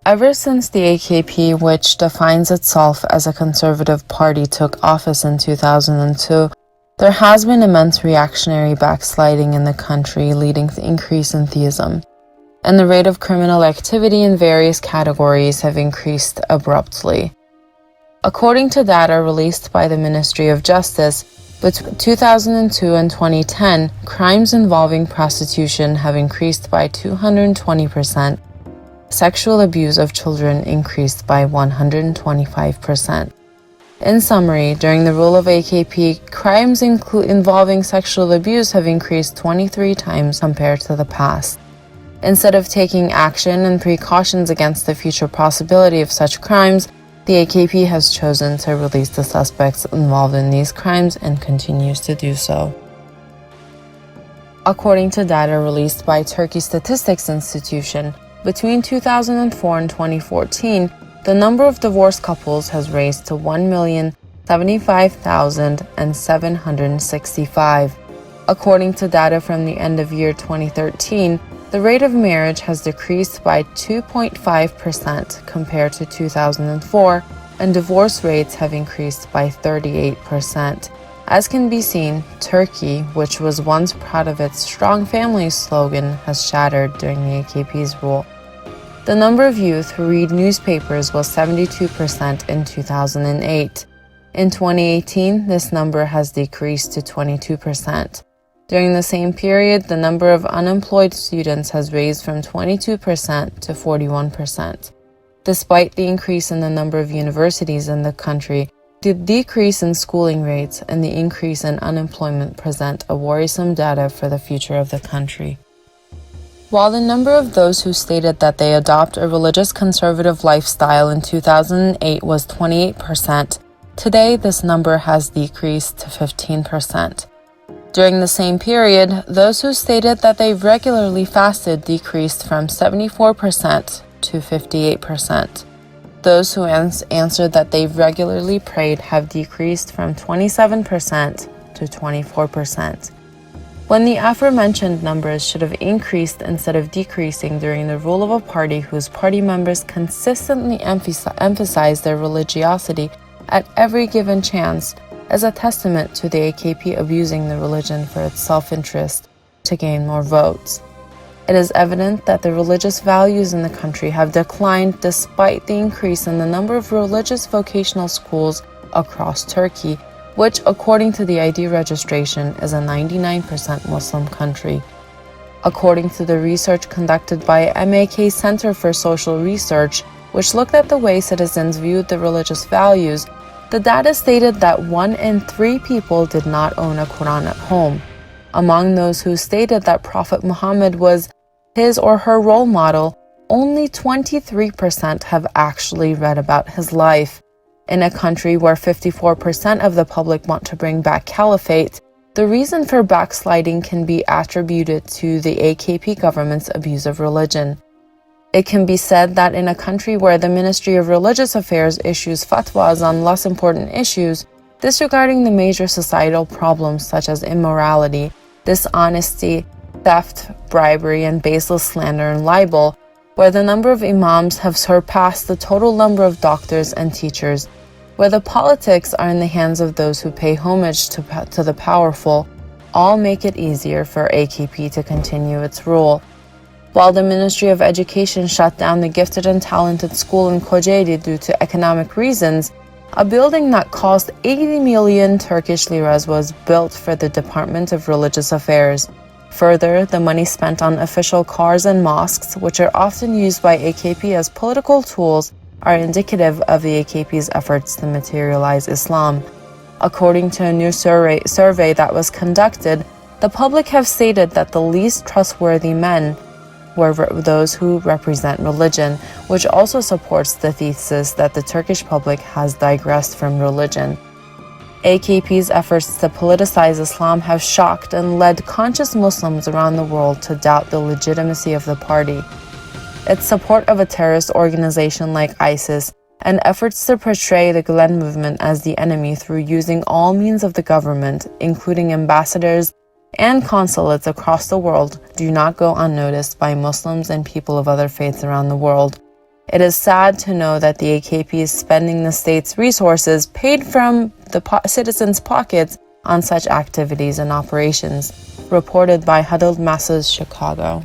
Ever since the AKP, which defines itself as a conservative party, took office in 2002, there has been immense reactionary backsliding in the country, leading to increase in theism, and the rate of criminal activity in various categories have increased abruptly. According to data released by the Ministry of Justice, between 2002 and 2010, crimes involving prostitution have increased by 220%. Sexual abuse of children increased by 125%. In summary, during the rule of AKP, crimes involving sexual abuse have increased 23 times compared to the past. Instead of taking action and precautions against the future possibility of such crimes, the AKP has chosen to release the suspects involved in these crimes and continues to do so. According to data released by Turkey Statistics Institution, between 2004 and 2014, the number of divorced couples has raised to 1,075,765. According to data from the end of year 2013, the rate of marriage has decreased by 2.5% compared to 2004, and divorce rates have increased by 38%. As can be seen, Turkey, which was once proud of its strong family slogan, has shattered during the AKP's rule. The number of youth who read newspapers was 72% in 2008. In 2018, this number has decreased to 22%. During the same period, the number of unemployed students has raised from 22% to 41%. Despite the increase in the number of universities in the country, the decrease in schooling rates and the increase in unemployment present a worrisome data for the future of the country. While the number of those who stated that they adopt a religious conservative lifestyle in 2008 was 28%, today this number has decreased to 15%. During the same period, those who stated that they regularly fasted decreased from 74% to 58%. Those who answered that they regularly prayed have decreased from 27% to 24%. When the aforementioned numbers should have increased instead of decreasing during the rule of a party whose party members consistently emphasize their religiosity at every given chance, as a testament to the AKP abusing the religion for its self-interest to gain more votes. It is evident that the religious values in the country have declined despite the increase in the number of religious vocational schools across Turkey, which, according to the ID registration, is a 99% Muslim country. According to the research conducted by MAK Center for Social Research, which looked at the way citizens viewed the religious values, the data stated that 1 in 3 people did not own a Quran at home. Among those who stated that Prophet Muhammad was his or her role model, only 23% have actually read about his life. In a country where 54% of the public want to bring back caliphate, the reason for backsliding can be attributed to the AKP government's abuse of religion. It can be said that in a country where the Ministry of Religious Affairs issues fatwas on less important issues, disregarding the major societal problems such as immorality, dishonesty, theft, bribery, and baseless slander and libel, where the number of imams have surpassed the total number of doctors and teachers, where the politics are in the hands of those who pay homage to the powerful, all make it easier for AKP to continue its rule. While the Ministry of Education shut down the gifted and talented school in Kocaeli due to economic reasons, a building that cost 80 million Turkish liras was built for the Department of Religious Affairs. Further, the money spent on official cars and mosques, which are often used by AKP as political tools, are indicative of the AKP's efforts to materialize Islam. According to a new survey that was conducted, the public have stated that the least trustworthy men were those who represent religion, which also supports the thesis that the Turkish public has digressed from religion. AKP's efforts to politicize Islam have shocked and led conscious Muslims around the world to doubt the legitimacy of the party. Its support of a terrorist organization like ISIS and efforts to portray the Gulen movement as the enemy through using all means of the government, including ambassadors and consulates across the world, do not go unnoticed by Muslims and people of other faiths around the world. It is sad to know that the AKP is spending the state's resources paid from the citizens' pockets on such activities and operations. Reported by Huddled Masses, Chicago.